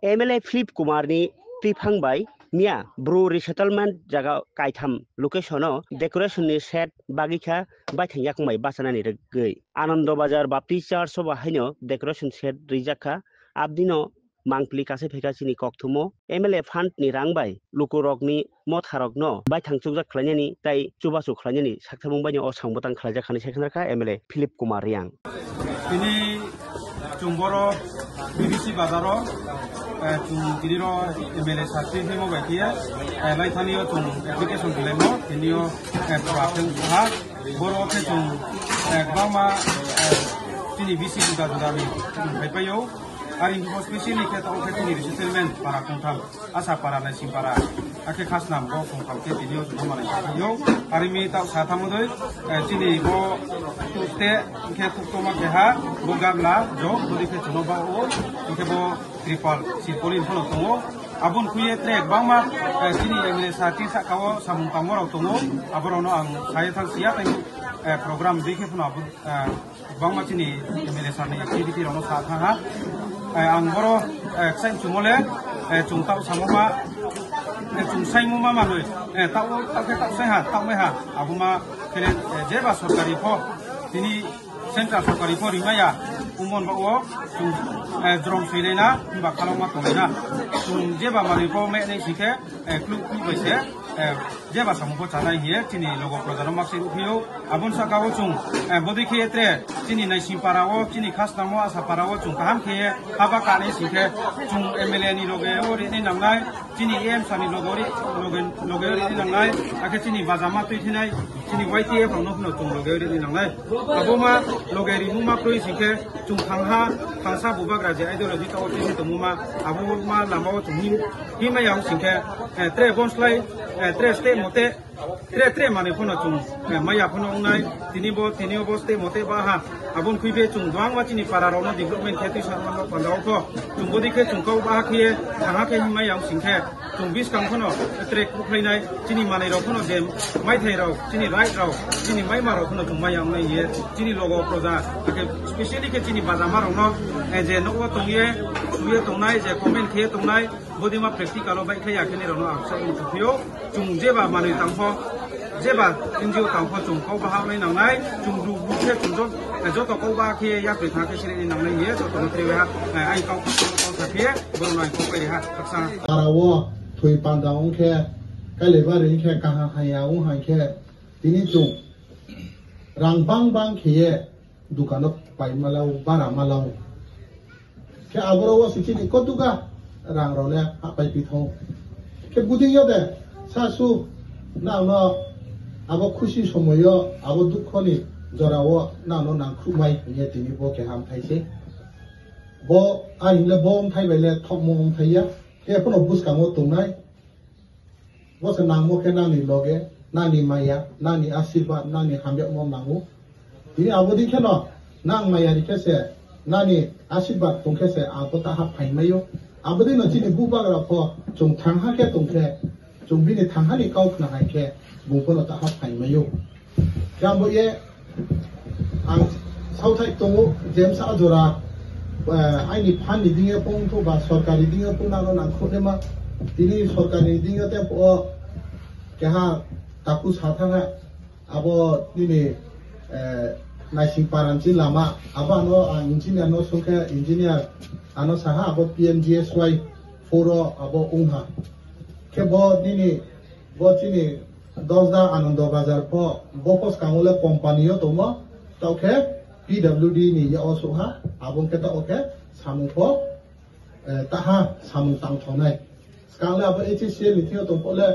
MLA Philip Kumarni Tripangbai Mia Bro Resettlement Jaga Kaitam Location Decoration ni set Bagika Baityak Mai Basanani Gay Anando Bazar Baptist Church Soba Hino Decoration set Rijaka Abdino Mangpli Kase Pekasini Koktumo MLA Fund ni Rangbai Lukurok ni Motharok no Baitang Chukja Klanyani Tai Chubasu Klanyani Saktamumbanyo or Sambotang Klajakani Sekanaka MLA Philip Kumar Yang ini Jumboro BBC Bazaro Diro MLA Sati Hemo Bakia Laithanio application Dilemo Tinio Praten Ha Boro Ketung Bama Tini VC Dudami Pepayo Hari spesially kita okey ni resettlement para kontam asa para nasi para ake khas nam go kontam ke video semua nasi yo hari ni tak satu mudai sini go tuste ke tukoma ke ha bogabla jo bodi ke chunova o ke bo tripal si polin pun tungo abun kuye trek bangma sini MLA Sati sakawo samung pamor tungo abrono ang saya thang siap program dike pun abun bangma sini MLA Sati activity rono satha ha ang boro sen chumole chungtau samoma chungsai muma manoi tau ke tau sai ha tau me ha abuma kelen jeba sorkari pho tini central sorkari pho rimaya umon ba o chung drom silena ba kaloma tongena chung jeba mari pho me nei sike klu baise jeba samupo chanai hier tini logo projaro maksi uphio abun sakawo chung bodi khietre tini nai simparawo tini khas namo asa parawo chung kaham khie haba kane sike chung MLA ni loge ori ni nangai tini em sani logori loge ori ni nangai ake tini bazama tu thinai tini YTF no no chung loge ori ni nangai aboma loge ri muma proi sike chung thangha thangsa bubagra je ideology ka oti se tumuma abuma lamawo chung hi ma yang sike tre bonslai tre ste mote tre mane phono chung maya phono ungai tini bo ste mote ba ha abun kuibe chung dwang wa chini para rono development kheti sarman no pandau ko chung bodi ke chung kau ba khie thanga ke himai yang singkhe chung bis kang phono tre khuklainai chini mane ro phono dem mai thai ro chini right ro chini mai ma ro phono chung mai yang nai ye chini logo proja ke specially ke chini bazama ro no je no tongye suye tongnai je comment khie tongnai bodi ma practical bai khaya khene ro no aksa in thio chung jeba mane tangpho jeba NGO tangpho chung kau ba ha nai nang nai chung du bu ke chung jo to kau ba khie yak pe tha ke sire ni nang nai ye jo to tre ha ai kau ta phie bo nai ko pe ha taksa parawo thui pandang khe ka le ba ri khe ka ha ya u ha khe tini chung rang bang khie dukan pai malau bara malau ke abro wa sichini kotuga rang ro le ha pai pi thong ke buding yo de sa su na no abo khushi somoyo abo dukhoni jorawo na no nang khumai ye tini bo ke ham thai se bo ai le bom thai bele thok mom thai ya ke phono bus ka mo tungnai bo sa nang mo ke na ni loge na ni maya na ni asirbat na ni hamya mom nangu ini abo di kheno nang maya ri kese na ni asirbat tong kese abo ta ha phai mayo abo di no chini bu ba gra pho chung thang ha ke tong khe chung bi ni thang ha ni kau khna hai ke bungkono ta ha phai mayo jambo ye ang sauthai tongo james ajora ai ni phan ni dinge pong to ba sarkari dinge pong na no na khone ma tini sarkari dinge te po ke ha taku sathanga abo tini nasi paranci lama aba no engineer no songke engineer ano saha abo PMGSY foro abo ungha ke bo tini bo tini dosda anando bazar po bopos kamule company yo tomo tauke PWD ni ya oso ha abon keta oke samung po taha samung tang thonai skale abo HCL ni thio tom pole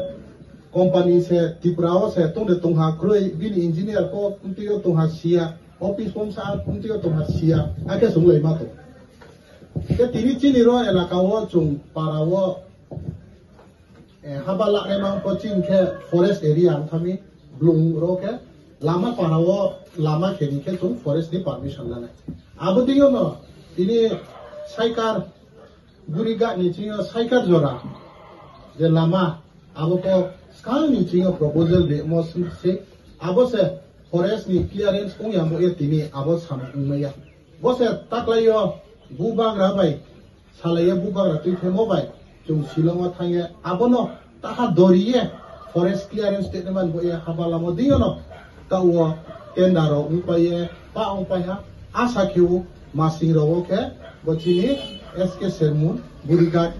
company se tiprao se tong de tong ha kroi bini engineer po puntio tong ha sia office home sa puntio tong ha sia ake sung lei ma to ke tini chini ro ela kawo chung parawo habala emang coaching ke forest area ang thami blung ro ke lama parawo lama kheni ke chung forest ni permission lana abudingo no ini saikar guriga ni chingo saikar jora je lama abo ko skal ni chingo proposal de mo se abo se forest ni clearance ung yamo e tini abo sam ungmaya bo se taklayo bubang rabai salaya bubagra tui themo bai chung Shillong thange abono taha doriye forest clearance statement boye habalamo dingono kawo tendaro upaye pa upaya asa khiu masing ro ke bochini SK Sermun Burigat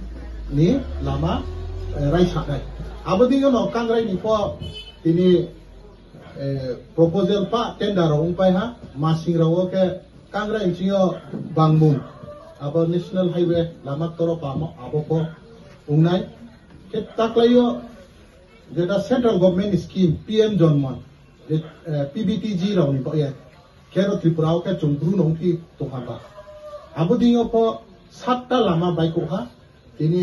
ni lama raisa nai abodingono kangrai ni po ini proposal pa tendaro upaya masing ro ke kangrai inchio bangmung abo national highway lama toro pamo abo po ungnai ke taklayo jeta central government scheme PM Jonmon PBTG raw ni po ye kero Tripura ke chungdru nong ki tokhamba abo dingo po 7 ta lama bai ko ha